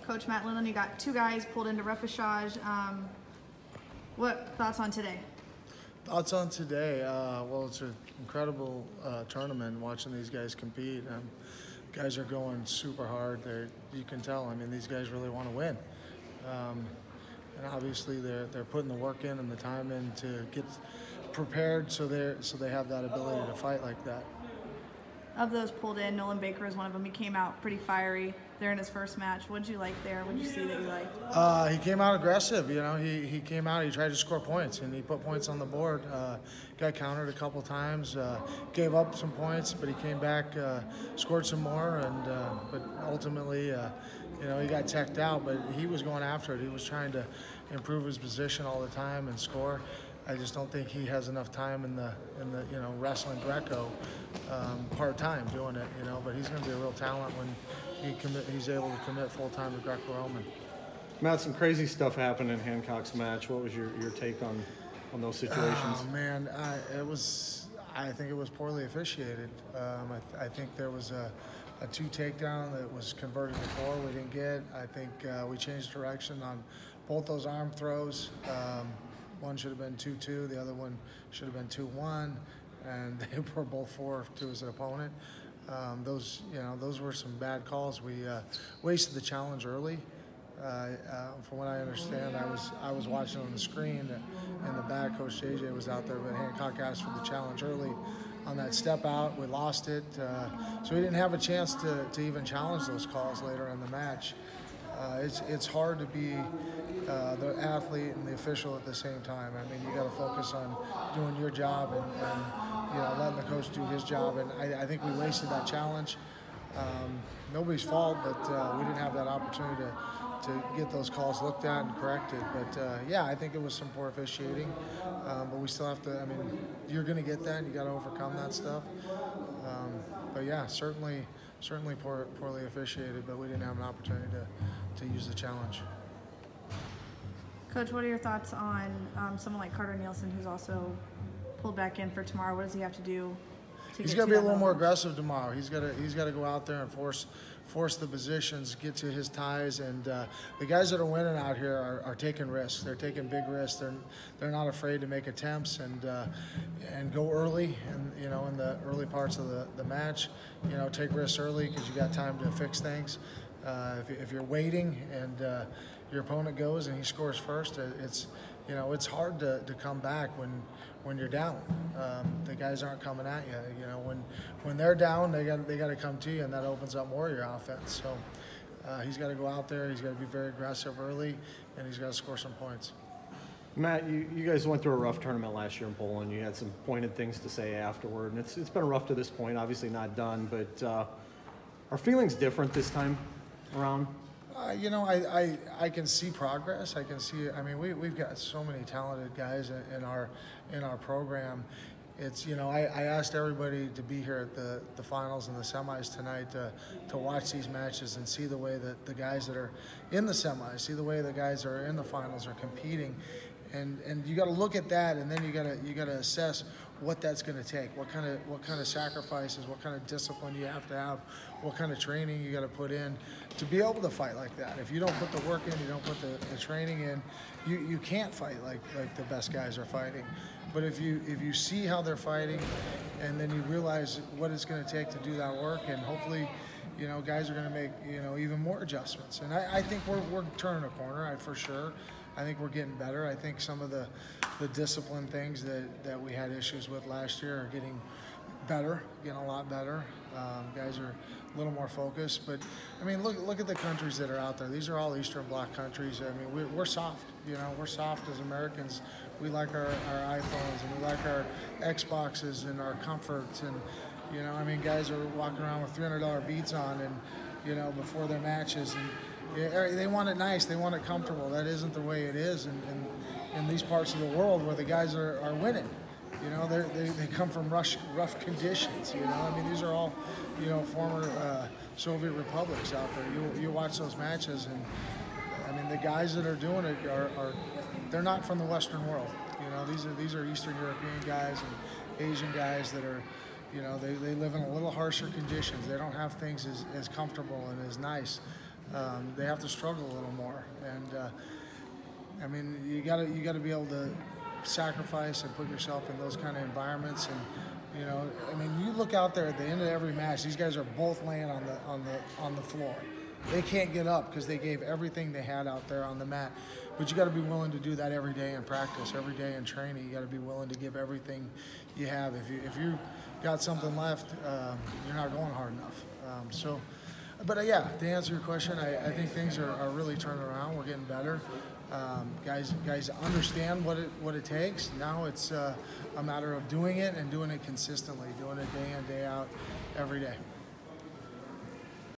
Coach Matt Lindland, you got 2 guys pulled into repechage. What thoughts on today? Thoughts on today? Well, it's an incredible tournament watching these guys compete. Guys are going super hard. You can tell. I mean, these guys really want to win. And obviously they're putting the work in and the time in to get prepared so they have that ability to fight like that. Of those pulled in, Nolan Baker is one of them. He came out pretty fiery there in his first match. What did you like there? What did you see that you liked? He came out aggressive. You know, he came out. He tried to score points, and he put points on the board. Got countered a couple times. Gave up some points, but he came back, scored some more, and but ultimately, you know, he got teched out. But he was going after it. He was trying to improve his position all the time and score. I just don't think he has enough time in the you know, wrestling Greco part-time doing it, you know, but he's going to be a real talent when he's able to commit full-time to Greco-Roman. Matt, some crazy stuff happened in Hancock's match. What was your take on those situations? Oh, man, I think it was poorly officiated. I think there was a 2 takedown that was converted to 4 we didn't get. I think we changed direction on both those arm throws. One should have been 2-2, the other one should have been 2-1, and they were both 4 to his opponent. Those were some bad calls. We wasted the challenge early. From what I understand, I was watching on the screen in the back. Coach JJ was out there, but Hancock asked for the challenge early on that step out. We lost it, so we didn't have a chance to even challenge those calls later in the match. It's hard to be the athlete and the official at the same time. I mean, you got to focus on doing your job and you know, letting the coach do his job. And I think we wasted that challenge. Nobody's fault, but we didn't have that opportunity to get those calls looked at and corrected. But yeah, I think it was some poor officiating. But we still have to. I mean, you're going to get that. You got to overcome that stuff. But yeah, certainly poorly officiated. But we didn't have an opportunity to use the challenge. Coach, what are your thoughts on someone like Carter Neilson, who's also pulled back in for tomorrow? What does he have to do? He's got to be a little more aggressive tomorrow. He's got to go out there and force the positions, get to his ties, and the guys that are winning out here are taking risks. They're taking big risks. They're not afraid to make attempts and go early, and you know, in the early parts of the match, you know, take risks early because you got time to fix things. If you're waiting and your opponent goes and he scores first, it's hard to come back when you're down. The guys aren't coming at you. You know, when they're down, they got to come to you, and that opens up more of your offense. So he's got to go out there. He's got to be very aggressive early, and he's got to score some points. Matt, you guys went through a rough tournament last year in Poland. You had some pointed things to say afterward, and it's been rough to this point. Obviously not done, but are feelings different this time around? You know, I can see progress. I can see. I mean, we've got so many talented guys in our program. It's, you know, I asked everybody to be here at the finals and the semis tonight to watch these matches and see the way that the guys that are in the semis, see the way the guys that are in the finals are competing, and you got to look at that, and then you got to assess what that's going to take, what kind of sacrifices, what kind of discipline you have to have, what kind of training you got to put in to be able to fight like that. If you don't put the work in, you don't put the training in, you can't fight like the best guys are fighting. But if you see how they're fighting, and then you realize what it's going to take to do that work, and hopefully, you know, guys are going to make, you know, even more adjustments. And I think we're turning a corner, for sure. I think we're getting better. I think some of the discipline things that we had issues with last year are getting better, getting a lot better. Guys are a little more focused. But, I mean, look at the countries that are out there. These are all Eastern Bloc countries. I mean, we're soft. You know, we're soft as Americans. We like our iPhones, and we like our Xboxes and our comforts. And, you know, I mean, guys are walking around with $300 beats on, and, you know, before their matches. And they want it nice. They want it comfortable. That isn't the way it is in these parts of the world where the guys are winning. You know, they come from rough conditions. You know, I mean, these are all, you know, former Soviet republics out there. You watch those matches, and I mean, the guys that are doing it they're not from the Western world. You know, these are Eastern European guys and Asian guys that are, you know, they live in a little harsher conditions. They don't have things as comfortable and as nice they have to struggle a little more. And I mean, you gotta be able to sacrifice and put yourself in those kind of environments. And I mean, you look out there at the end of every match; these guys are both laying on the floor. They can't get up because they gave everything they had out there on the mat. But you got to be willing to do that every day in practice, every day in training. You got to be willing to give everything you have. If you got something left, you're not going hard enough. But yeah, to answer your question, I think things are really turning around. We're getting better. Guys understand what it takes. Now it's a matter of doing it and doing it consistently, doing it day in, day out, every day.